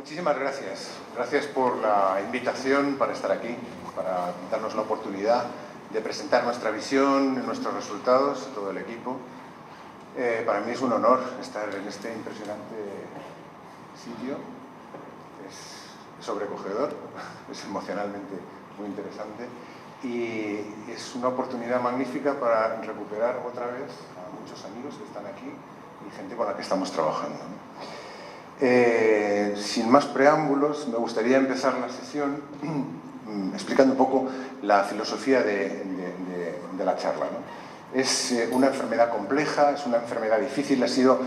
Muchísimas gracias. Gracias por la invitación para estar aquí, para darnos la oportunidad de presentar nuestra visión, nuestros resultados, todo el equipo. Para mí es un honor estar en este impresionante sitio. Es sobrecogedor, es emocionalmente muy interesante y es una oportunidad magnífica para recuperar otra vez a muchos amigos que están aquí y gente con la que estamos trabajando. Sin más preámbulos, me gustaría empezar la sesión explicando un poco la filosofía de la charla, ¿no? Es una enfermedad compleja, es una enfermedad difícil, ha sido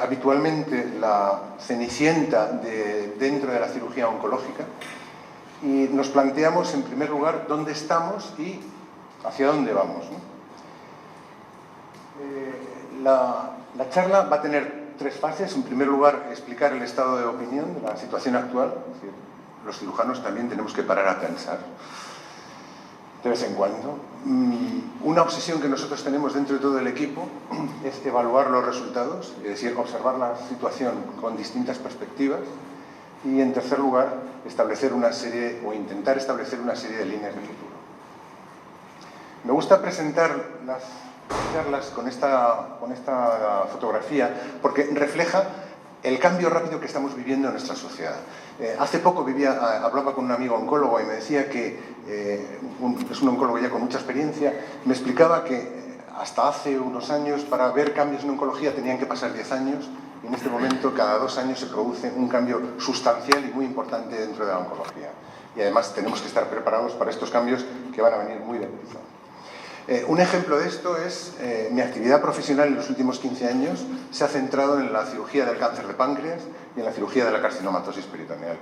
habitualmente la cenicienta dentro de la cirugía oncológica y nos planteamos en primer lugar dónde estamos y hacia dónde vamos, ¿no? La charla va a tener tres fases. En primer lugar, explicar el estado de opinión de la situación actual. Es decir, los cirujanos también tenemos que parar a pensar de vez en cuando. Una obsesión que nosotros tenemos dentro de todo el equipo es evaluar los resultados, es decir, observar la situación con distintas perspectivas y, en tercer lugar, establecer una serie o intentar establecer una serie de líneas de futuro. Me gusta presentar las charlas con esta fotografía porque refleja el cambio rápido que estamos viviendo en nuestra sociedad. Hace poco hablaba con un amigo oncólogo y me decía que es un oncólogo ya con mucha experiencia, me explicaba que hasta hace unos años para ver cambios en oncología tenían que pasar 10 años y en este momento cada 2 años se produce un cambio sustancial y muy importante dentro de la oncología. Y además tenemos que estar preparados para estos cambios que van a venir muy deprisa. Un ejemplo de esto es mi actividad profesional en los últimos 15 años se ha centrado en la cirugía del cáncer de páncreas y en la cirugía de la carcinomatosis peritoneal.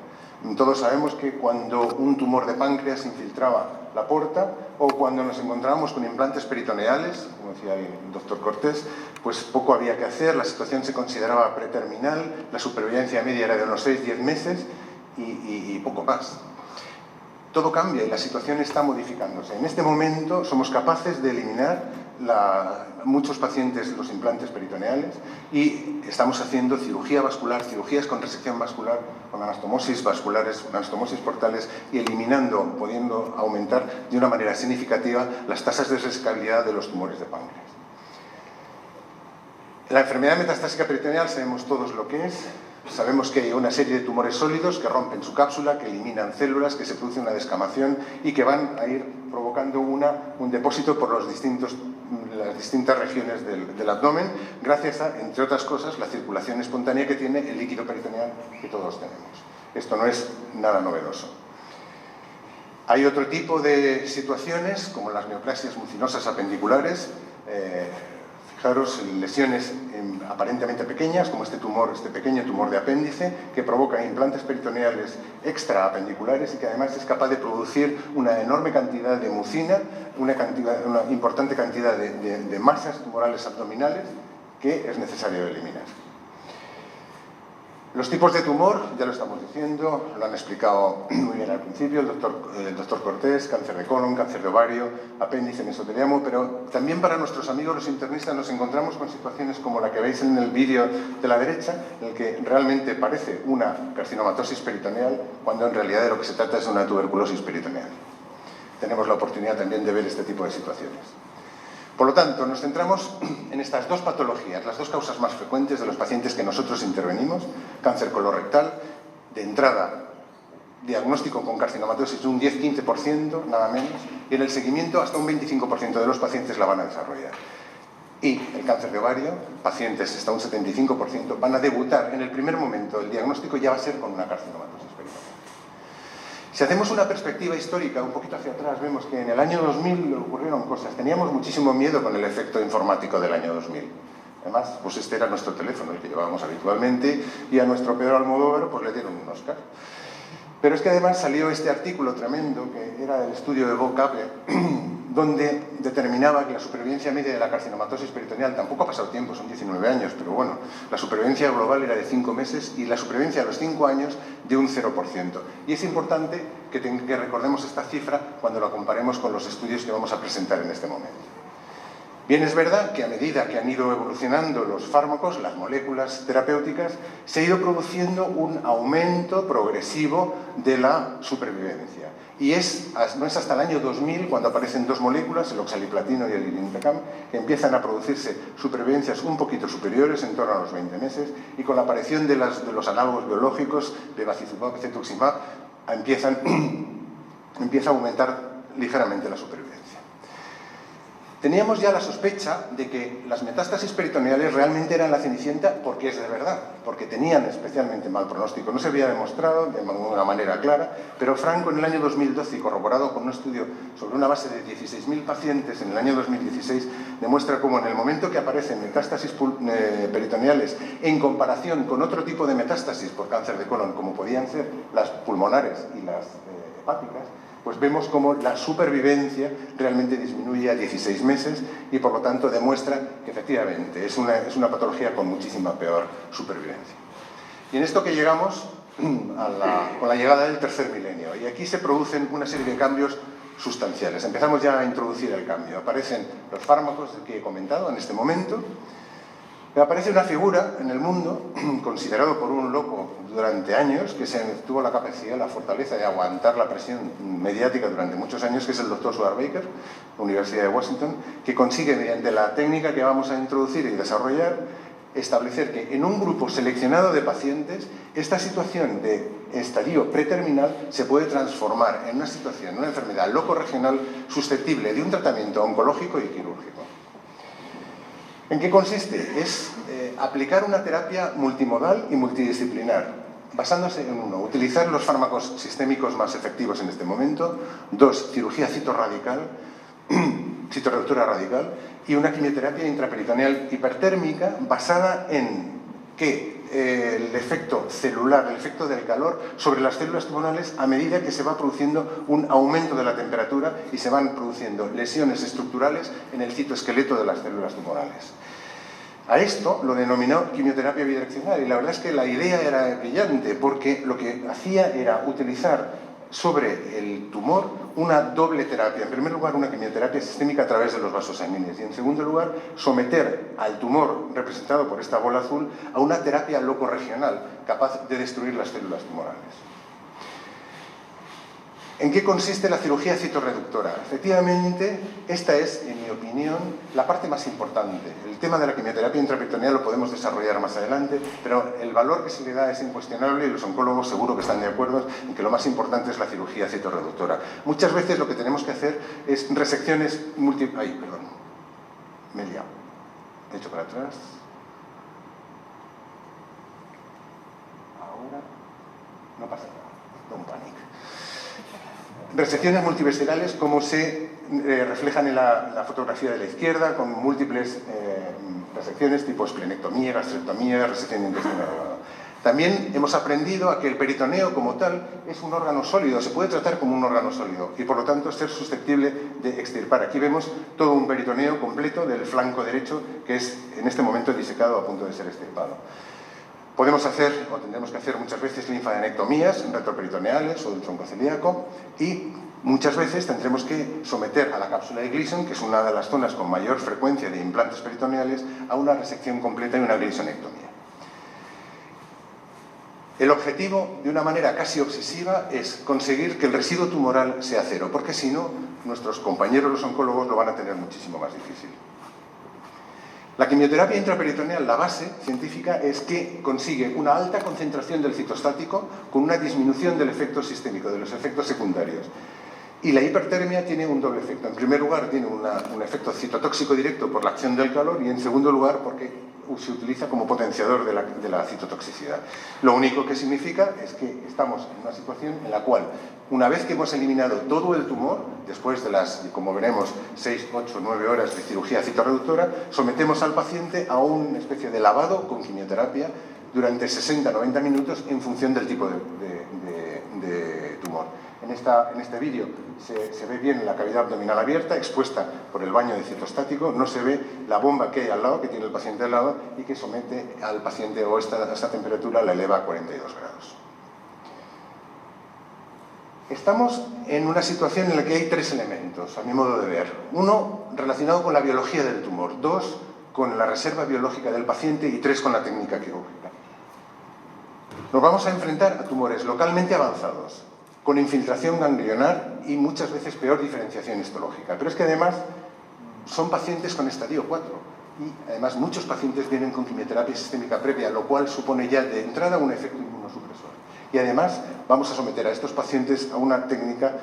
Todos sabemos que cuando un tumor de páncreas infiltraba la porta o cuando nos encontrábamos con implantes peritoneales, como decía el doctor Cortés, pues poco había que hacer, la situación se consideraba preterminal, la supervivencia media era de unos 6-10 meses y poco más. Todo cambia y la situación está modificándose. En este momento somos capaces de eliminar muchos pacientes los implantes peritoneales y estamos haciendo cirugía vascular, cirugías con resección vascular, con anastomosis vasculares, anastomosis portales y pudiendo aumentar de una manera significativa las tasas de resecabilidad de los tumores de páncreas. La enfermedad metastásica peritoneal sabemos todos lo que es. Sabemos que hay una serie de tumores sólidos que rompen su cápsula, que eliminan células, que se produce una descamación y que van a ir provocando un depósito por las distintas regiones del abdomen, gracias a, entre otras cosas, la circulación espontánea que tiene el líquido peritoneal que todos tenemos. Esto no es nada novedoso. Hay otro tipo de situaciones, como las neoplasias mucinosas apendiculares, fijaros, lesiones aparentemente pequeñas, como este pequeño tumor de apéndice, que provoca implantes peritoneales extraapendiculares y que además es capaz de producir una enorme cantidad de mucina, una importante cantidad de masas tumorales abdominales que es necesario eliminar. Los tipos de tumor, ya lo estamos diciendo, lo han explicado muy bien al principio el doctor Cortés: cáncer de colon, cáncer de ovario, apéndice, mesotelioma, pero también para nuestros amigos los internistas nos encontramos con situaciones como la que veis en el vídeo de la derecha, en el que realmente parece una carcinomatosis peritoneal, cuando en realidad de lo que se trata es de una tuberculosis peritoneal. Tenemos la oportunidad también de ver este tipo de situaciones. Por lo tanto, nos centramos en estas dos patologías, las dos causas más frecuentes de los pacientes que nosotros intervenimos: cáncer colorectal, de entrada, diagnóstico con carcinomatosis un 10-15%, nada menos, y en el seguimiento hasta un 25% de los pacientes la van a desarrollar. Y el cáncer de ovario, pacientes hasta un 75% van a debutar en el primer momento, el diagnóstico ya va a ser con una carcinomatosis peritoneal. Si hacemos una perspectiva histórica un poquito hacia atrás, vemos que en el año 2000 ocurrieron cosas. Teníamos muchísimo miedo con el efecto informático del año 2000. Además, pues este era nuestro teléfono, el que llevábamos habitualmente, y a nuestro Pedro Almodóvar pues le dieron un Oscar. Pero es que además salió este artículo tremendo, que era el estudio de Bob Capre, donde determinaba que la supervivencia media de la carcinomatosis peritoneal, tampoco ha pasado tiempo, son 19 años, pero bueno, la supervivencia global era de 5 meses y la supervivencia a los 5 años de un 0%. Y es importante que recordemos esta cifra cuando la comparemos con los estudios que vamos a presentar en este momento. Bien, es verdad que a medida que han ido evolucionando los fármacos, las moléculas terapéuticas, se ha ido produciendo un aumento progresivo de la supervivencia. Y no es hasta el año 2000, cuando aparecen dos moléculas, el oxaliplatino y el irinotecan, que empiezan a producirse supervivencias un poquito superiores, en torno a los 20 meses, y con la aparición de los análogos biológicos, bevacizumab, cetuximab, empieza a aumentar ligeramente la supervivencia. Teníamos ya la sospecha de que las metástasis peritoneales realmente eran la cenicienta porque es de verdad, porque tenían especialmente mal pronóstico. No se había demostrado de ninguna manera clara, pero Franco en el año 2012, y corroborado con un estudio sobre una base de 16.000 pacientes en el año 2016, demuestra cómo en el momento que aparecen metástasis peritoneales en comparación con otro tipo de metástasis por cáncer de colon, como podían ser las pulmonares y las hepáticas, pues vemos cómo la supervivencia realmente disminuye a 16 meses y por lo tanto demuestra que efectivamente es una patología con muchísima peor supervivencia. Y en esto que llegamos con la llegada del tercer milenio, y aquí se producen una serie de cambios sustanciales. Empezamos ya a introducir el cambio. Aparecen los fármacos que he comentado en este momento. Aparece una figura en el mundo, considerado por un loco durante años, que tuvo la capacidad, la fortaleza de aguantar la presión mediática durante muchos años, que es el doctor Stuart Baker, Universidad de Washington, que consigue, mediante la técnica que vamos a introducir y desarrollar, establecer que en un grupo seleccionado de pacientes, esta situación de estadio preterminal se puede transformar en una situación, una enfermedad locorregional susceptible de un tratamiento oncológico y quirúrgico. ¿En qué consiste? Es aplicar una terapia multimodal y multidisciplinar, basándose en uno, utilizar los fármacos sistémicos más efectivos en este momento, dos, cirugía citorreductora radical, y una quimioterapia intraperitoneal hipertérmica basada en que el efecto celular, el efecto del calor sobre las células tumorales a medida que se va produciendo un aumento de la temperatura y se van produciendo lesiones estructurales en el citoesqueleto de las células tumorales. A esto lo denominó quimioterapia bidireccional y la verdad es que la idea era brillante porque lo que hacía era utilizar sobre el tumor una doble terapia. En primer lugar, una quimioterapia sistémica a través de los vasos sanguíneos y en segundo lugar, someter al tumor representado por esta bola azul a una terapia locorregional capaz de destruir las células tumorales. ¿En qué consiste la cirugía citorreductora? Efectivamente, esta es, en mi opinión, la parte más importante. El tema de la quimioterapia intraperitoneal lo podemos desarrollar más adelante, pero el valor que se le da es incuestionable y los oncólogos seguro que están de acuerdo en que lo más importante es la cirugía citorreductora. Muchas veces lo que tenemos que hacer es resecciones múltiples... Ay, perdón. Me he liado. He hecho para atrás. Ahora... No pasa nada. Don't panic. Resecciones multiviscerales como se reflejan en la fotografía de la izquierda, con múltiples resecciones tipo esplenectomía, gastrectomía, resección intestinal. También hemos aprendido a que el peritoneo como tal es un órgano sólido, se puede tratar como un órgano sólido y por lo tanto ser susceptible de extirpar. Aquí vemos todo un peritoneo completo del flanco derecho que es en este momento disecado a punto de ser extirpado. Podemos hacer, o tendremos que hacer muchas veces, linfadenectomías retroperitoneales o del tronco celíaco y muchas veces tendremos que someter a la cápsula de Gleason, que es una de las zonas con mayor frecuencia de implantes peritoneales, a una resección completa y una Gleasonectomía. El objetivo, de una manera casi obsesiva, es conseguir que el residuo tumoral sea cero, porque si no, nuestros compañeros los oncólogos lo van a tener muchísimo más difícil. La quimioterapia intraperitoneal, la base científica, es que consigue una alta concentración del citostático con una disminución del efecto sistémico, de los efectos secundarios. Y la hipertermia tiene un doble efecto. En primer lugar, tiene un efecto citotóxico directo por la acción del calor y en segundo lugar, porque se utiliza como potenciador de la citotoxicidad. Lo único que significa es que estamos en una situación en la cual, una vez que hemos eliminado todo el tumor, después de las, como veremos, 6, 8, 9 horas de cirugía citorreductora, sometemos al paciente a una especie de lavado con quimioterapia durante 60-90 minutos en función del tipo de tumor. En este vídeo se ve bien la cavidad abdominal abierta, expuesta por el baño de citostático, no se ve la bomba que hay al lado, que tiene el paciente al lado, y que somete al paciente o esta temperatura la eleva a 42 grados. Estamos en una situación en la que hay tres elementos, a mi modo de ver. Uno, relacionado con la biología del tumor. Dos, con la reserva biológica del paciente. Y tres, con la técnica quirúrgica. Nos vamos a enfrentar a tumores localmente avanzados, con infiltración ganglionar y muchas veces peor diferenciación histológica. Pero es que además son pacientes con estadio 4 y además muchos pacientes vienen con quimioterapia sistémica previa, lo cual supone ya de entrada un efecto inmunosupresor. Y además vamos a someter a estos pacientes a una técnica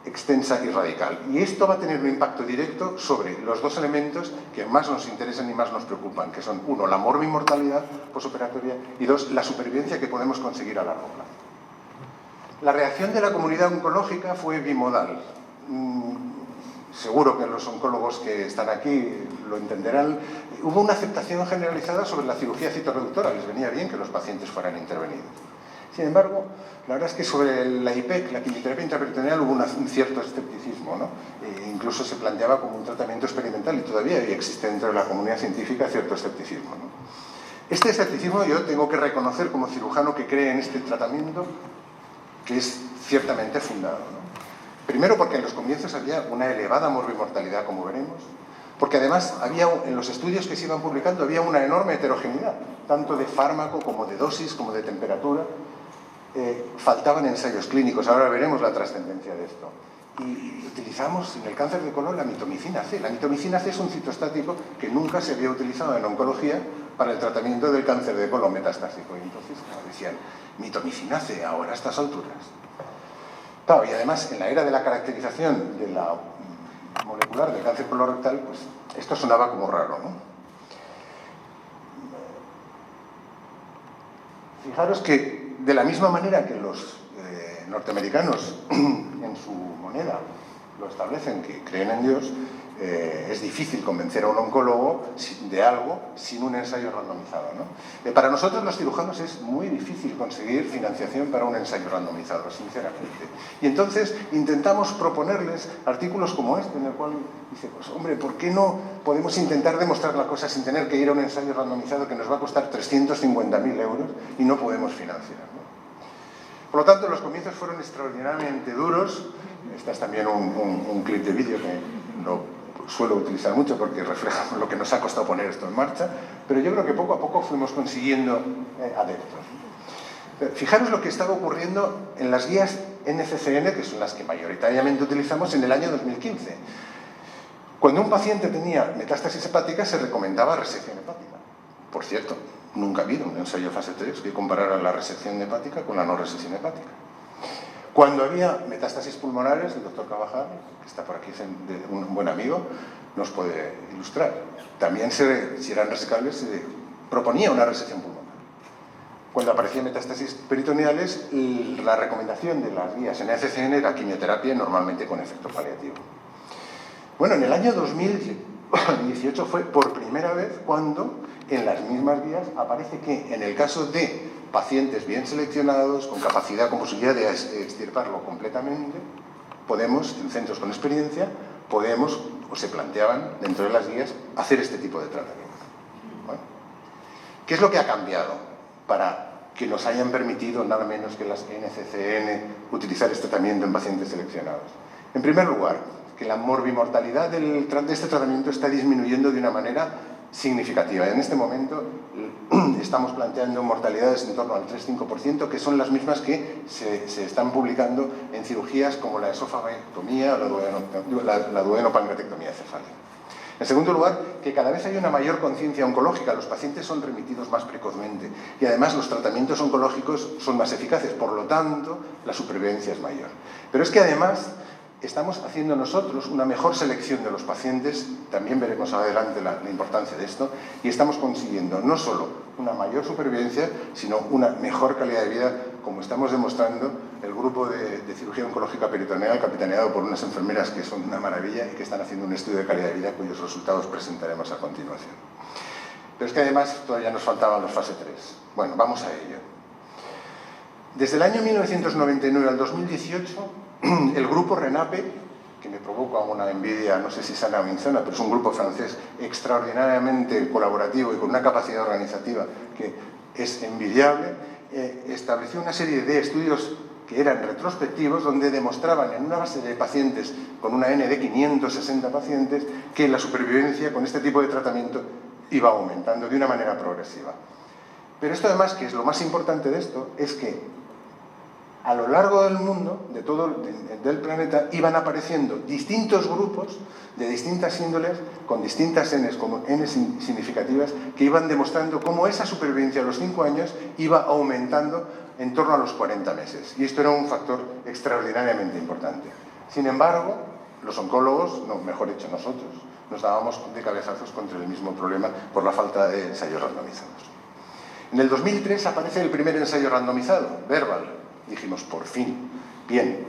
extensa y radical. Y esto va a tener un impacto directo sobre los dos elementos que más nos interesan y más nos preocupan, que son, uno, la morbimortalidad posoperatoria y dos, la supervivencia que podemos conseguir a largo plazo. La reacción de la comunidad oncológica fue bimodal. Seguro que los oncólogos que están aquí lo entenderán. Hubo una aceptación generalizada sobre la cirugía citorreductora, les venía bien que los pacientes fueran intervenidos. Sin embargo, la verdad es que sobre la IPEC, la quimioterapia intraperitoneal, hubo un cierto escepticismo, ¿no? Incluso se planteaba como un tratamiento experimental y todavía existe dentro de la comunidad científica cierto escepticismo, ¿no? Este escepticismo yo tengo que reconocer como cirujano que cree en este tratamiento que es ciertamente fundado, ¿no? Primero porque en los comienzos había una elevada morbimortalidad, como veremos, porque además había, en los estudios que se iban publicando había una enorme heterogeneidad, tanto de fármaco como de dosis, como de temperatura. Faltaban ensayos clínicos, ahora veremos la trascendencia de esto. Y utilizamos en el cáncer de colon la mitomicina C. La mitomicina C es un citostático que nunca se había utilizado en oncología para el tratamiento del cáncer de colon metastásico. Y entonces, como decían, mitomicina C ahora a estas alturas. Claro, y además en la era de la caracterización de la molecular del cáncer colorectal, pues esto sonaba como raro, ¿no? Fijaros que de la misma manera que los norteamericanos en su moneda lo establecen, que creen en Dios, es difícil convencer a un oncólogo de algo sin un ensayo randomizado, ¿no? Para nosotros los cirujanos es muy difícil conseguir financiación para un ensayo randomizado, sinceramente. Y entonces intentamos proponerles artículos como este, en el cual dice, pues hombre, ¿por qué no podemos intentar demostrar la cosa sin tener que ir a un ensayo randomizado que nos va a costar 350.000 euros y no podemos financiar, ¿no? Por lo tanto, los comienzos fueron extraordinariamente duros. Este es también un clip de vídeo que no suelo utilizar mucho porque refleja lo que nos ha costado poner esto en marcha, pero yo creo que poco a poco fuimos consiguiendo adeptos. Fijaros lo que estaba ocurriendo en las guías NCCN, que son las que mayoritariamente utilizamos, en el año 2015. Cuando un paciente tenía metástasis hepática, se recomendaba resección hepática. Por cierto, nunca ha habido un ensayo fase 3 que comparara la resección hepática con la no resección hepática. Cuando había metástasis pulmonares, el doctor Cavajal, que está por aquí, un buen amigo, nos puede ilustrar. También, si eran resecables, se proponía una resección pulmonar. Cuando aparecían metástasis peritoneales, la recomendación de las guías en NCCN era quimioterapia, normalmente con efecto paliativo. Bueno, en el año 2018 fue por primera vez cuando en las mismas guías aparece que en el caso de pacientes bien seleccionados, con capacidad, con posibilidad de extirparlo completamente, podemos, en centros con experiencia, podemos, o se planteaban dentro de las guías, hacer este tipo de tratamiento. ¿Bueno? ¿Qué es lo que ha cambiado para que nos hayan permitido, nada menos que las NCCN, utilizar este tratamiento en pacientes seleccionados? En primer lugar, que la morbimortalidad de este tratamiento está disminuyendo de una manera significativa. En este momento estamos planteando mortalidades en torno al 3-5%, que son las mismas que se están publicando en cirugías como la esofagectomía o la duodenopancreatectomía cefálica. En segundo lugar, que cada vez hay una mayor conciencia oncológica, los pacientes son remitidos más precozmente y además los tratamientos oncológicos son más eficaces, por lo tanto la supervivencia es mayor. Pero es que además estamos haciendo nosotros una mejor selección de los pacientes, también veremos adelante la importancia de esto, y estamos consiguiendo no solo una mayor supervivencia, sino una mejor calidad de vida, como estamos demostrando el grupo de cirugía oncológica peritoneal, capitaneado por unas enfermeras que son una maravilla y que están haciendo un estudio de calidad de vida cuyos resultados presentaremos a continuación. Pero es que además todavía nos faltaban los fase 3. Bueno, vamos a ello. Desde el año 1999 al 2018, el grupo RENAPE, que me provoca una envidia, no sé si sana o insana, pero es un grupo francés extraordinariamente colaborativo y con una capacidad organizativa que es envidiable, estableció una serie de estudios que eran retrospectivos, donde demostraban en una base de pacientes con una N de 560 pacientes que la supervivencia con este tipo de tratamiento iba aumentando de una manera progresiva. Pero esto además, que es lo más importante de esto, es que a lo largo del mundo, del planeta, iban apareciendo distintos grupos de distintas índoles, con distintas Ns, como Ns significativas, que iban demostrando cómo esa supervivencia a los 5 años iba aumentando en torno a los 40 meses. Y esto era un factor extraordinariamente importante. Sin embargo, los oncólogos, no, mejor dicho nosotros, nos dábamos de cabezazos contra el mismo problema por la falta de ensayos randomizados. En el 2003 aparece el primer ensayo randomizado, Verbal. Dijimos, por fin, bien.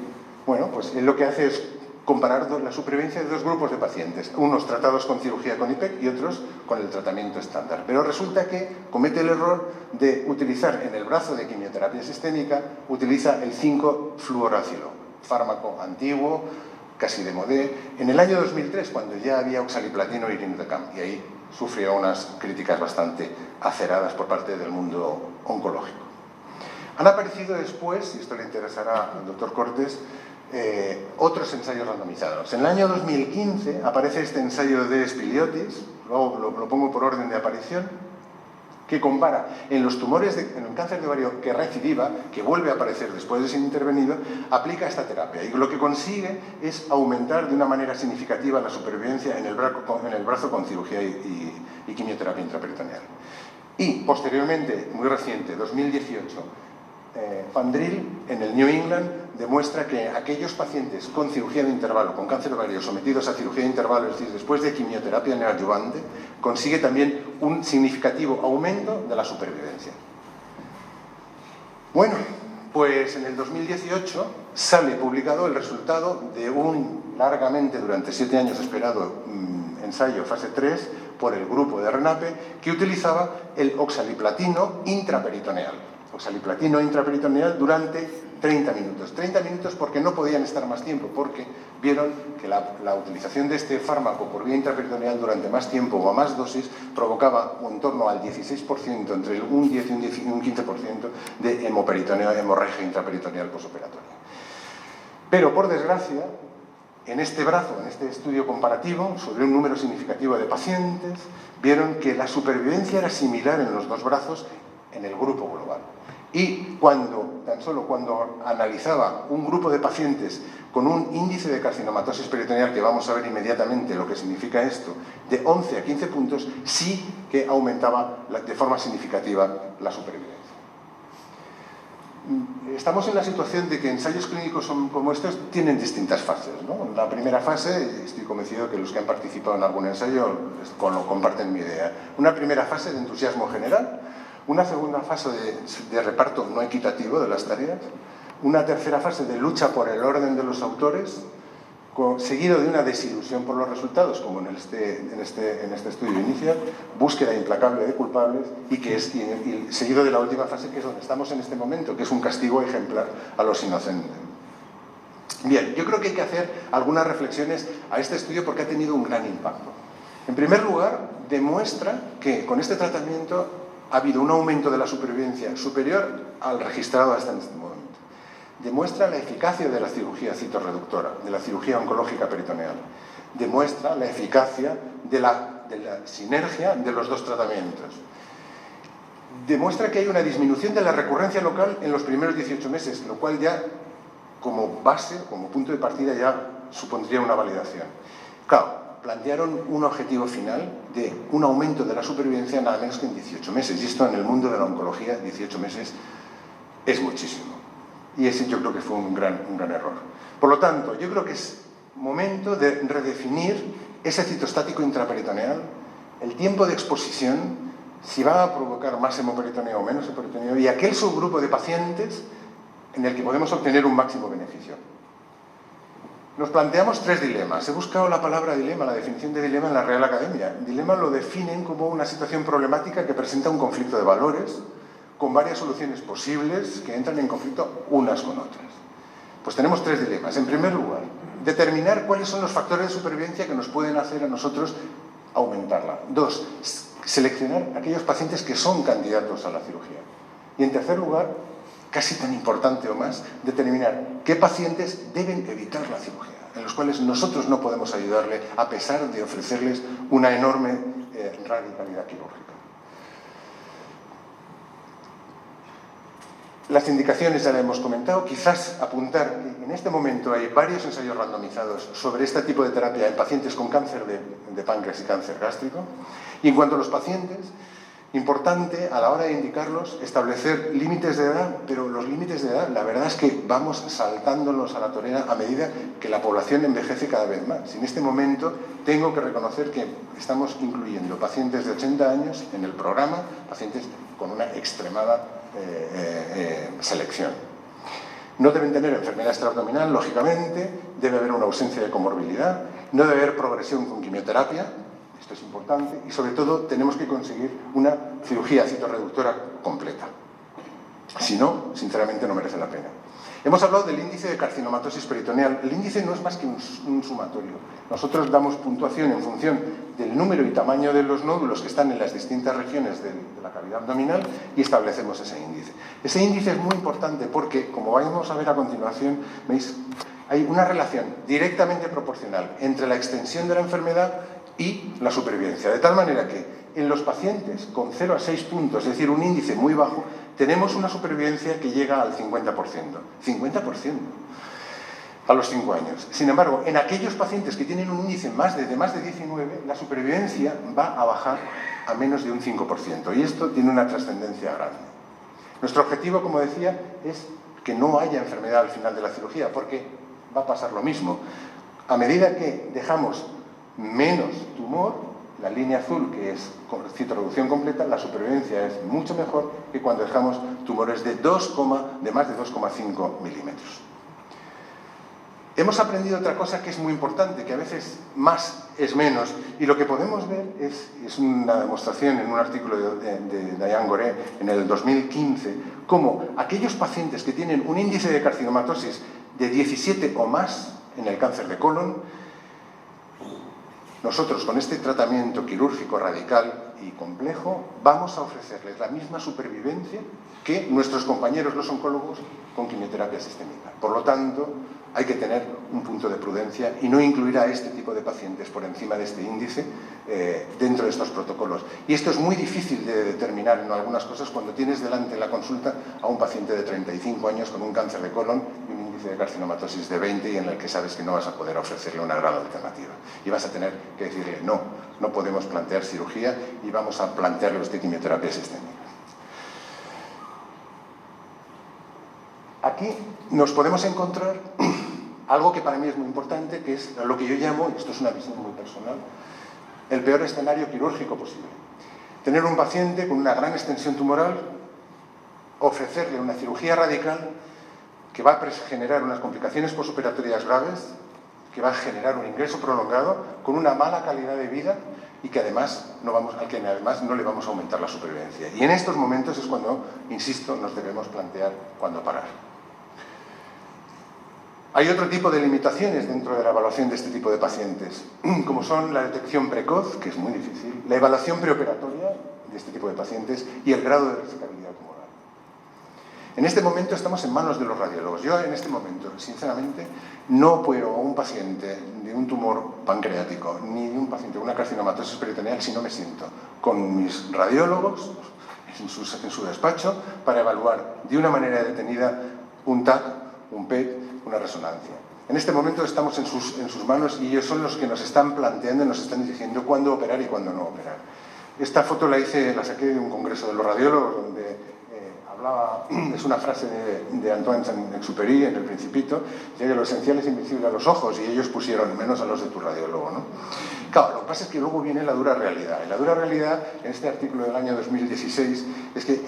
Bueno, pues lo que hace es comparar la supervivencia de dos grupos de pacientes, unos tratados con cirugía con IPEC y otros con el tratamiento estándar. Pero resulta que comete el error de utilizar en el brazo de quimioterapia sistémica, utiliza el 5-fluoracilo, fármaco antiguo, casi de modé, en el año 2003, cuando ya había oxaliplatino y irinotecan, y ahí sufrió unas críticas bastante aceradas por parte del mundo oncológico. Han aparecido después, y esto le interesará al doctor Cortés, otros ensayos randomizados. En el año 2015 aparece este ensayo de Spiliotis, luego lo pongo por orden de aparición, que compara en los tumores, en el cáncer de ovario que recidiva, que vuelve a aparecer después de ser intervenido, aplica esta terapia. Y lo que consigue es aumentar de una manera significativa la supervivencia en el brazo con cirugía y quimioterapia intraperitoneal. Y posteriormente, muy reciente, 2018, Fandril, en el New England, demuestra que aquellos pacientes con cirugía de intervalo, con cáncer ovario, sometidos a cirugía de intervalo, es decir, después de quimioterapia neoadyuvante, consigue también un significativo aumento de la supervivencia. Bueno, pues en el 2018 sale publicado el resultado de un largamente, durante 7 años esperado, ensayo fase 3 por el grupo de RENAPE, que utilizaba el oxaliplatino intraperitoneal. Oxaliplatino intraperitoneal durante 30 minutos. 30 minutos porque no podían estar más tiempo, porque vieron que la utilización de este fármaco por vía intraperitoneal durante más tiempo o a más dosis provocaba en torno al 16%, entre un 10 y un 15% de hemorragia intraperitoneal posoperatoria. Pero, por desgracia, en este brazo, en este estudio comparativo, sobre un número significativo de pacientes, vieron que la supervivencia era similar en los dos brazos en el grupo global. Y tan solo cuando analizaba un grupo de pacientes con un índice de carcinomatosis peritoneal, que vamos a ver inmediatamente lo que significa esto, de 11 a 15 puntos, sí que aumentaba de forma significativa la supervivencia. Estamos en la situación de que ensayos clínicos como estos tienen distintas fases, ¿no? La primera fase, estoy convencido que los que han participado en algún ensayo comparten mi idea. Una primera fase de entusiasmo general, una segunda fase de reparto no equitativo de las tareas, una tercera fase de lucha por el orden de los autores, seguido de una desilusión por los resultados, como en este estudio inicial, búsqueda implacable de culpables, y seguido de la última fase, que es donde estamos en este momento, que es un castigo ejemplar a los inocentes. Bien, yo creo que hay que hacer algunas reflexiones a este estudio porque ha tenido un gran impacto. En primer lugar, demuestra que con este tratamiento ha habido un aumento de la supervivencia superior al registrado hasta este momento. Demuestra la eficacia de la cirugía citorreductora, de la cirugía oncológica peritoneal. Demuestra la eficacia de la sinergia de los dos tratamientos. Demuestra que hay una disminución de la recurrencia local en los primeros 18 meses, lo cual ya, como base, como punto de partida, ya supondría una validación. Claro, plantearon un objetivo final de un aumento de la supervivencia nada menos que en 18 meses. Y esto en el mundo de la oncología, 18 meses es muchísimo. Y ese yo creo que fue un gran error. Por lo tanto, yo creo que es momento de redefinir ese citostático intraperitoneal, el tiempo de exposición, si va a provocar más hemoperitoneo o menos hemoperitoneo, y aquel subgrupo de pacientes en el que podemos obtener un máximo beneficio. Nos planteamos 3 dilemas. He buscado la palabra dilema, la definición de dilema en la Real Academia. Dilema lo definen como una situación problemática que presenta un conflicto de valores con varias soluciones posibles que entran en conflicto unas con otras. Pues tenemos 3 dilemas. En primer lugar, determinar cuáles son los factores de supervivencia que nos pueden hacer a nosotros aumentarla. 2, seleccionar aquellos pacientes que son candidatos a la cirugía. Y en tercer lugar, casi tan importante o más, determinar qué pacientes deben evitar la cirugía, en los cuales nosotros no podemos ayudarle a pesar de ofrecerles una enorme radicalidad quirúrgica. Las indicaciones ya las hemos comentado, quizás apuntar que en este momento hay varios ensayos randomizados sobre este tipo de terapia en pacientes con cáncer de páncreas y cáncer gástrico. Y en cuanto a los pacientes, importante a la hora de indicarlos establecer límites de edad, pero los límites de edad la verdad es que vamos saltándolos a la torera a medida que la población envejece cada vez más. En este momento tengo que reconocer que estamos incluyendo pacientes de 80 años en el programa, pacientes con una extremada selección. No deben tener enfermedad extraabdominal, lógicamente, debe haber una ausencia de comorbilidad, no debe haber progresión con quimioterapia, esto es importante, y sobre todo tenemos que conseguir una cirugía citorreductora completa. Si no, sinceramente no merece la pena. Hemos hablado del índice de carcinomatosis peritoneal. El índice no es más que un sumatorio. Nosotros damos puntuación en función del número y tamaño de los nódulos que están en las distintas regiones de la cavidad abdominal y establecemos ese índice. Ese índice es muy importante porque, como vamos a ver a continuación, veis, hay una relación directamente proporcional entre la extensión de la enfermedad y la supervivencia. De tal manera que en los pacientes con 0 a 6 puntos, es decir, un índice muy bajo, tenemos una supervivencia que llega al 50%. 50% a los 5 años. Sin embargo, en aquellos pacientes que tienen un índice de más de 19, la supervivencia va a bajar a menos de un 5%. Y esto tiene una trascendencia grande. Nuestro objetivo, como decía, es que no haya enfermedad al final de la cirugía, porque va a pasar lo mismo. A medida que dejamos menos tumor, la línea azul, que es citorreducción completa, la supervivencia es mucho mejor que cuando dejamos tumores de más de 2,5 milímetros. Hemos aprendido otra cosa que es muy importante, que a veces más es menos, y lo que podemos ver es una demostración en un artículo de Diane Goré en el 2015, cómo aquellos pacientes que tienen un índice de carcinomatosis de 17 o más en el cáncer de colon, nosotros con este tratamiento quirúrgico radical y complejo vamos a ofrecerles la misma supervivencia que nuestros compañeros los oncólogos con quimioterapia sistémica. Por lo tanto, hay que tener un punto de prudencia y no incluir a este tipo de pacientes por encima de este índice dentro de estos protocolos. Y esto es muy difícil de determinar en algunas cosas cuando tienes delante en la consulta a un paciente de 35 años con un cáncer de colon y un índice de carcinomatosis de 20 y en el que sabes que no vas a poder ofrecerle una gran alternativa. Y vas a tener que decirle, no podemos plantear cirugía y vamos a plantearle usted quimioterapia sistémica. Aquí nos podemos encontrar algo que para mí es muy importante, que es lo que yo llamo, y esto es una visión muy personal, el peor escenario quirúrgico posible. Tener un paciente con una gran extensión tumoral, ofrecerle una cirugía radical que va a generar unas complicaciones posoperatorias graves, que va a generar un ingreso prolongado, con una mala calidad de vida y que además al que además no le vamos a aumentar la supervivencia. Y en estos momentos es cuando, insisto, nos debemos plantear cuándo parar. Hay otro tipo de limitaciones dentro de la evaluación de este tipo de pacientes, como son la detección precoz, que es muy difícil, la evaluación preoperatoria de este tipo de pacientes y el grado de resecabilidad tumoral. En este momento estamos en manos de los radiólogos. Yo en este momento, sinceramente, no opero a un paciente de un tumor pancreático ni de un paciente de una carcinomatosis peritoneal si no me siento con mis radiólogos en su despacho para evaluar de una manera detenida un TAC, un PET, una resonancia. En este momento estamos en sus manos y ellos son los que nos están planteando y nos están diciendo cuándo operar y cuándo no operar. Esta foto la saqué de un congreso de los radiólogos donde hablaba, es una frase de Antoine Saint-Exupéry en El Principito, decía que lo esencial es invisible a los ojos y ellos pusieron menos a los de tu radiólogo, ¿no? Claro, lo que pasa es que luego viene la dura realidad. Y la dura realidad, en este artículo del año 2016, es que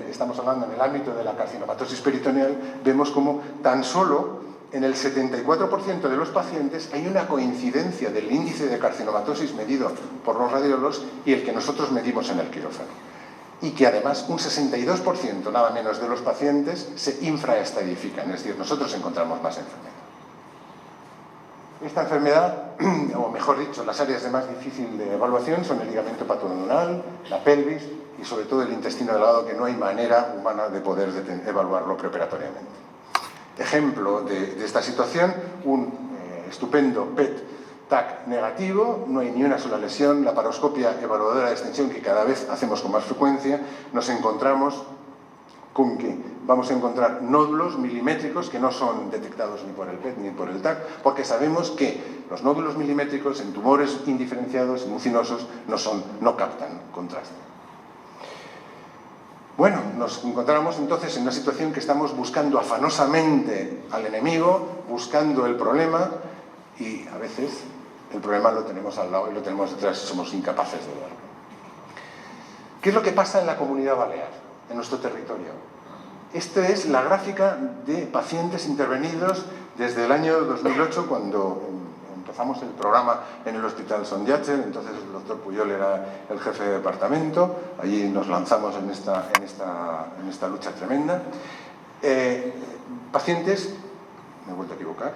estamos hablando en el ámbito de la carcinomatosis peritoneal, vemos como tan solo en el 74% de los pacientes hay una coincidencia del índice de carcinomatosis medido por los radiólogos y el que nosotros medimos en el quirófano. Y que además un 62% nada menos de los pacientes se infraestadifican, es decir, nosotros encontramos más enfermedad. Esta enfermedad, o mejor dicho, las áreas de más difícil de evaluación son el ligamento patoneumral, la pelvis y sobre todo el intestino delgado, que no hay manera humana de poder evaluarlo preoperatoriamente. Ejemplo de esta situación, un estupendo PET-TAC negativo, no hay ni una sola lesión, la laparoscopia evaluadora de extensión, que cada vez hacemos con más frecuencia, nos encontramos con que vamos a encontrar nódulos milimétricos que no son detectados ni por el PET ni por el TAC, porque sabemos que los nódulos milimétricos en tumores indiferenciados y mucinosos no captan contraste. Bueno, nos encontramos entonces en una situación que estamos buscando afanosamente al enemigo, buscando el problema, y a veces el problema lo tenemos al lado y lo tenemos detrás y somos incapaces de verlo. ¿Qué es lo que pasa en la Comunidad Balear, en nuestro territorio? Esta es la gráfica de pacientes intervenidos desde el año 2008, cuando empezamos el programa en el Hospital Son Llàtzer. Entonces el doctor Puyol era el jefe de departamento, allí nos lanzamos en esta lucha tremenda. Pacientes, me he vuelto a equivocar,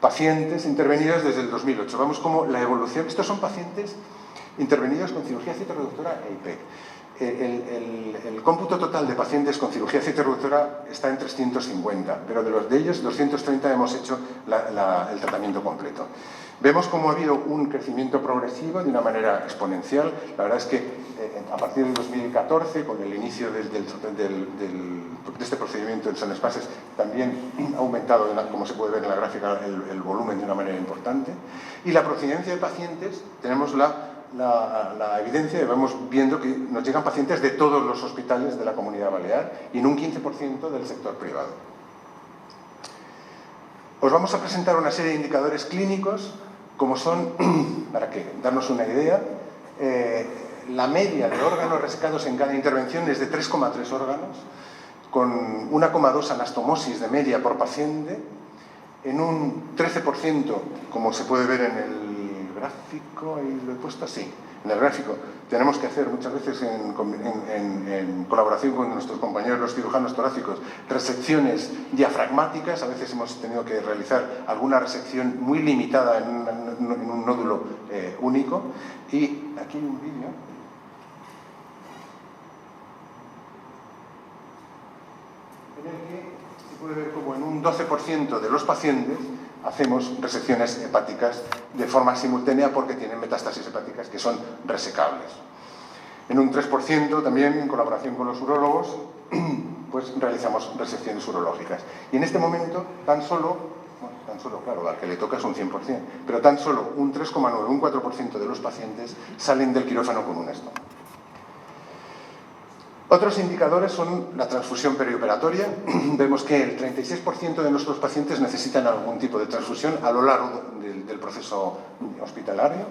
pacientes intervenidos desde el 2008. Vamos como la evolución. Estos son pacientes intervenidos con cirugía citoreductora e IPEC. El cómputo total de pacientes con cirugía citoreductora está en 350, pero de ellos 230 hemos hecho el tratamiento completo. Vemos cómo ha habido un crecimiento progresivo de una manera exponencial. La verdad es que a partir del 2014, con el inicio de este procedimiento en Son Espases, también ha aumentado, como se puede ver en la gráfica, el volumen de una manera importante. Y la procedencia de pacientes, tenemos la evidencia, y vamos viendo que nos llegan pacientes de todos los hospitales de la Comunidad Balear y en un 15% del sector privado. Os vamos a presentar una serie de indicadores clínicos, como son, para darnos una idea, la media de órganos resecados en cada intervención es de 3,3 órganos, con 1,2 anastomosis de media por paciente, en un 13%, como se puede ver en el gráfico, ahí lo he puesto así, en el gráfico. Tenemos que hacer muchas veces en colaboración con nuestros compañeros los cirujanos torácicos resecciones diafragmáticas. A veces hemos tenido que realizar alguna resección muy limitada en un nódulo único. Y aquí hay un vídeo. En el que se puede ver como en un 12% de los pacientes hacemos resecciones hepáticas de forma simultánea porque tienen metástasis hepáticas que son resecables. En un 3% también, en colaboración con los urólogos, pues realizamos resecciones urológicas. Y en este momento, tan solo, claro, al que le toca es un 100%, pero tan solo un 3,9, un 4% de los pacientes salen del quirófano con un esto. Otros indicadores son la transfusión perioperatoria. Vemos que el 36% de nuestros pacientes necesitan algún tipo de transfusión a lo largo del proceso hospitalario,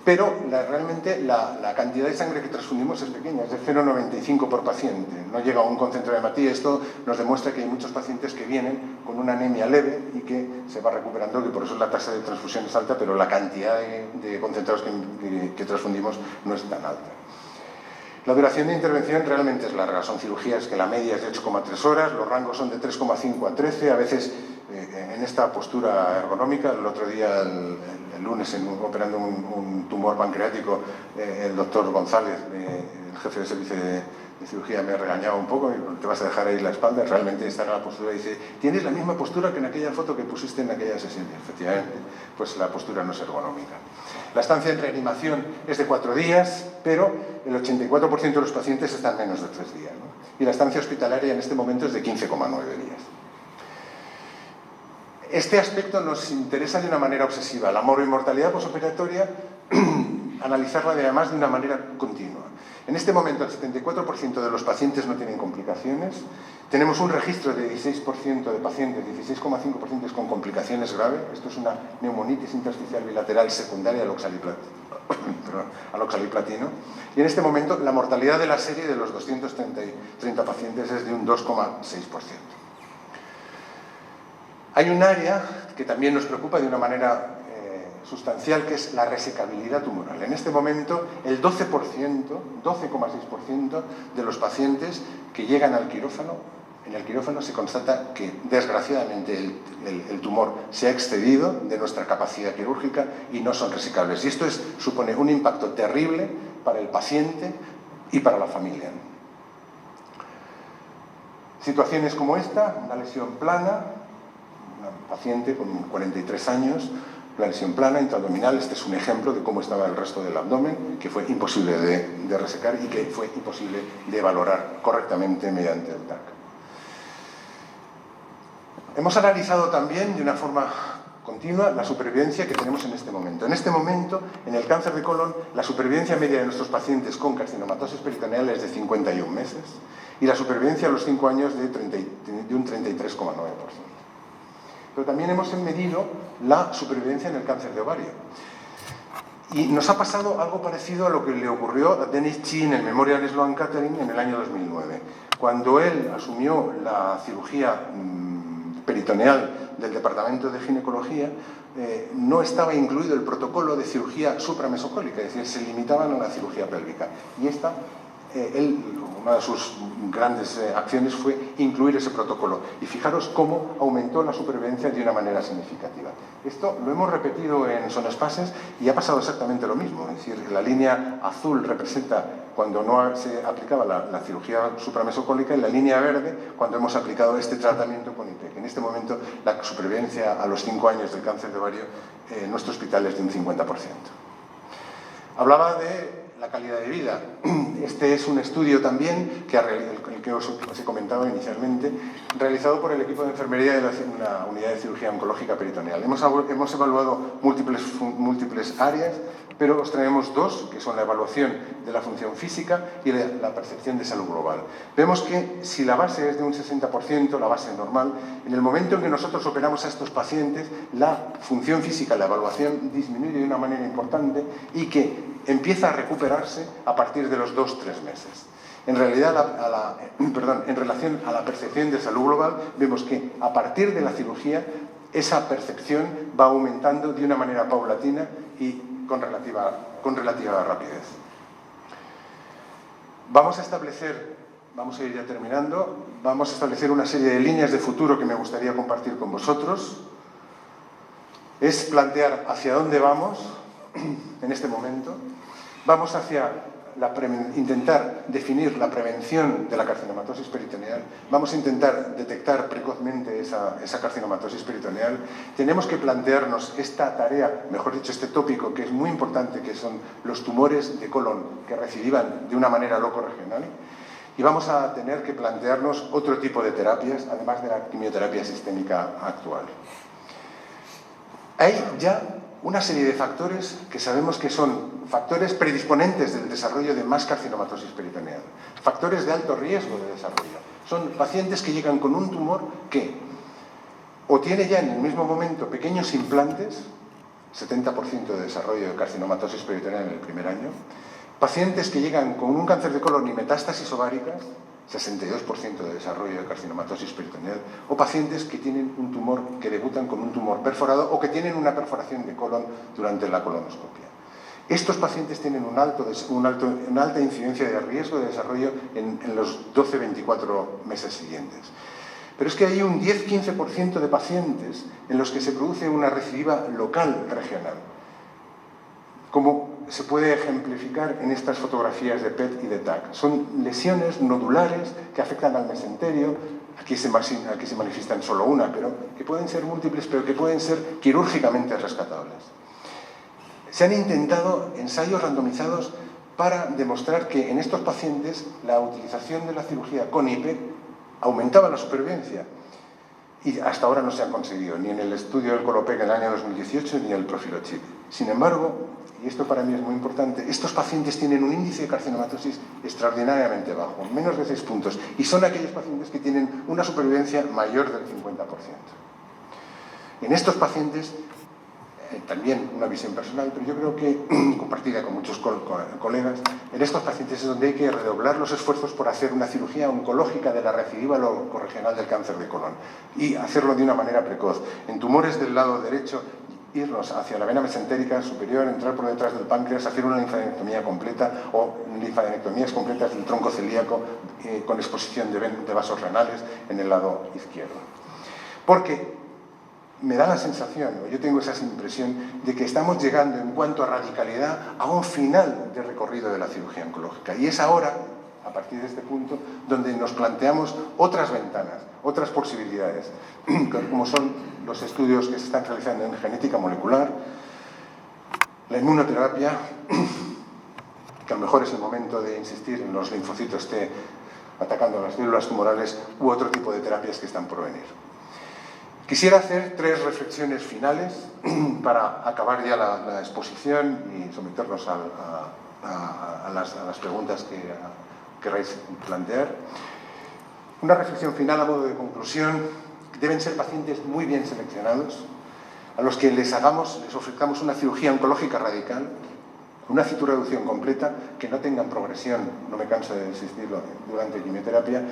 pero realmente la cantidad de sangre que transfundimos es pequeña, es de 0,95 por paciente, no llega a un concentro de hematía. Esto nos demuestra que hay muchos pacientes que vienen con una anemia leve y que se va recuperando, que por eso la tasa de transfusión es alta, pero la cantidad de concentrados que transfundimos no es tan alta. La duración de intervención realmente es larga, son cirugías que la media es de 8,3 horas, los rangos son de 3,5 a 13, a veces en esta postura ergonómica. El otro día, el lunes, operando un tumor pancreático, el doctor González, el jefe de servicio de cirugía, me regañaba un poco: y te vas a dejar ahí la espalda. Realmente esta era la postura, y dice: tienes la misma postura que en aquella foto que pusiste en aquella sesión. Y efectivamente, pues la postura no es ergonómica. La estancia en reanimación es de 4 días, pero el 84% de los pacientes están menos de 3 días, ¿no? Y la estancia hospitalaria en este momento es de 15,9 días. Este aspecto nos interesa de una manera obsesiva. La morbi-mortalidad posoperatoria, analizarla además de una manera continua. En este momento el 74% de los pacientes no tienen complicaciones. Tenemos un registro de 16% de pacientes, 16,5 pacientes con complicaciones graves. Esto es una neumonitis intersticial bilateral secundaria al oxaliplatino. Y en este momento la mortalidad de la serie de los 230 pacientes es de un 2,6%. Hay un área que también nos preocupa de una manera sustancial, que es la resecabilidad tumoral. En este momento, el 12,6% de los pacientes que llegan al quirófano En el quirófano se constata que, desgraciadamente, el tumor se ha excedido de nuestra capacidad quirúrgica y no son resecables. Y esto supone un impacto terrible para el paciente y para la familia. Situaciones como esta, una lesión plana, una paciente con 43 años, la lesión plana intraabdominal. Este es un ejemplo de cómo estaba el resto del abdomen, que fue imposible de resecar y que fue imposible de valorar correctamente mediante el TAC. Hemos analizado también de una forma continua la supervivencia que tenemos en este momento. En este momento, en el cáncer de colon, la supervivencia media de nuestros pacientes con carcinomatosis peritoneal es de 51 meses y la supervivencia a los 5 años de un 33,9%. Pero también hemos medido la supervivencia en el cáncer de ovario. Y nos ha pasado algo parecido a lo que le ocurrió a Dennis Chi en el Memorial Sloan Kettering en el año 2009. Cuando él asumió la cirugía peritoneal del Departamento de Ginecología, no estaba incluido el protocolo de cirugía supramesocólica, es decir, se limitaban a la cirugía pélvica. Y una de sus grandes acciones fue incluir ese protocolo. Y fijaros cómo aumentó la supervivencia de una manera significativa. Esto lo hemos repetido en Sonospaces y ha pasado exactamente lo mismo. Es decir, la línea azul representa cuando no se aplicaba la cirugía supramesocólica y la línea verde cuando hemos aplicado este tratamiento con IPEC. En este momento la supervivencia a los 5 años del cáncer de ovario en nuestro hospital es de un 50%. Hablaba de la calidad de vida. Este es un estudio también, el que os he comentado inicialmente, realizado por el equipo de enfermería de la unidad de cirugía oncológica peritoneal. Hemos evaluado múltiples áreas, pero os traemos dos, que son la evaluación de la función física y la percepción de salud global. Vemos que si la base es de un 60%, la base normal, en el momento en que nosotros operamos a estos pacientes, la función física, la evaluación disminuye de una manera importante y que empieza a recuperarse a partir de los 2-3 meses. En realidad, en relación a la percepción de salud global, vemos que a partir de la cirugía esa percepción va aumentando de una manera paulatina y con relativa rapidez. Vamos a ir ya terminando, vamos a establecer una serie de líneas de futuro que me gustaría compartir con vosotros. Es plantear hacia dónde vamos en este momento. Vamos hacia intentar definir la prevención de la carcinomatosis peritoneal. Vamos a intentar detectar precozmente esa carcinomatosis peritoneal. Tenemos que plantearnos esta tarea, mejor dicho, este tópico que es muy importante, que son los tumores de colon que recidivan de una manera locorregional. Y vamos a tener que plantearnos otro tipo de terapias, además de la quimioterapia sistémica actual. Hay ya una serie de factores que sabemos que son factores predisponentes del desarrollo de más carcinomatosis peritoneal, factores de alto riesgo de desarrollo. Son pacientes que llegan con un tumor que o tiene ya en el mismo momento pequeños implantes, 70% de desarrollo de carcinomatosis peritoneal en el primer año, pacientes que llegan con un cáncer de colon y metástasis ováricas, 62% de desarrollo de carcinomatosis peritoneal, o pacientes que tienen un tumor, que debutan con un tumor perforado o que tienen una perforación de colon durante la colonoscopia. Estos pacientes tienen una alta incidencia de riesgo de desarrollo en los 12-24 meses siguientes. Pero es que hay un 10-15% de pacientes en los que se produce una recidiva local regional, como se puede ejemplificar en estas fotografías de PET y de TAC. Son lesiones nodulares que afectan al mesenterio. Aquí se manifiestan solo una, pero que pueden ser múltiples, pero que pueden ser quirúrgicamente rescatables. Se han intentado ensayos randomizados para demostrar que en estos pacientes la utilización de la cirugía con IPEC aumentaba la supervivencia. Y hasta ahora no se han conseguido, ni en el estudio del Colopec en el año 2018, ni en el Profilochip. Sin embargo, y esto para mí es muy importante, estos pacientes tienen un índice de carcinomatosis extraordinariamente bajo, menos de 6 puntos, y son aquellos pacientes que tienen una supervivencia mayor del 50%. En estos pacientes, también una visión personal, pero yo creo que compartida con muchos colegas, en estos pacientes es donde hay que redoblar los esfuerzos por hacer una cirugía oncológica de la recidiva locorregional del cáncer de colon y hacerlo de una manera precoz. En tumores del lado derecho irnos hacia la vena mesentérica superior, entrar por detrás del páncreas, hacer una linfadenectomía completa o linfadenectomías completas del tronco celíaco con exposición de vasos renales en el lado izquierdo. Porque me da la sensación, o yo tengo esa impresión, de que estamos llegando en cuanto a radicalidad a un final de recorrido de la cirugía oncológica. Y es ahora, a partir de este punto, donde nos planteamos otras ventanas, otras posibilidades, como son los estudios que se están realizando en genética molecular, la inmunoterapia, que a lo mejor es el momento de insistir en los linfocitos T atacando a las células tumorales, u otro tipo de terapias que están por venir. Quisiera hacer 3 reflexiones finales para acabar ya la exposición y someternos a las preguntas que queráis plantear. Una reflexión final a modo de conclusión: deben ser pacientes muy bien seleccionados, a los que les ofrezcamos una cirugía oncológica radical, una citorreducción completa, que no tengan progresión, no me canso de insistirlo, durante quimioterapia,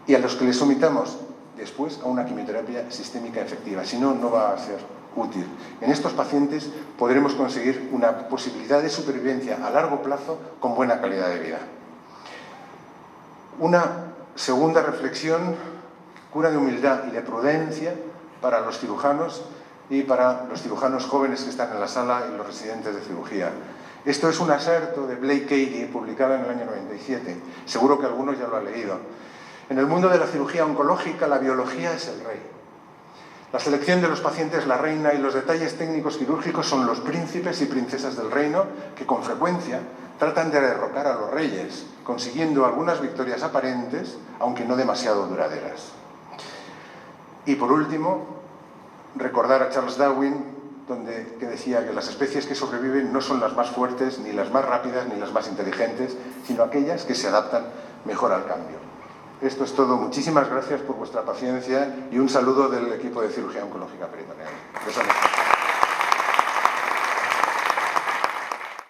y a los que les sometamos después a una quimioterapia sistémica efectiva. Si no, no va a ser útil. En estos pacientes podremos conseguir una posibilidad de supervivencia a largo plazo con buena calidad de vida. Una segunda reflexión, cura de humildad y de prudencia para los cirujanos y para los cirujanos jóvenes que están en la sala y los residentes de cirugía. Esto es un aserto de Blake Cady, publicado en el año 97. Seguro que algunos ya lo han leído. En el mundo de la cirugía oncológica, la biología es el rey. La selección de los pacientes la reina y los detalles técnicos quirúrgicos son los príncipes y princesas del reino, que con frecuencia tratan de derrocar a los reyes, consiguiendo algunas victorias aparentes, aunque no demasiado duraderas. Y por último, recordar a Charles Darwin, que decía que las especies que sobreviven no son las más fuertes, ni las más rápidas, ni las más inteligentes, sino aquellas que se adaptan mejor al cambio. Esto es todo. Muchísimas gracias por vuestra paciencia y un saludo del equipo de cirugía oncológica peritoneal.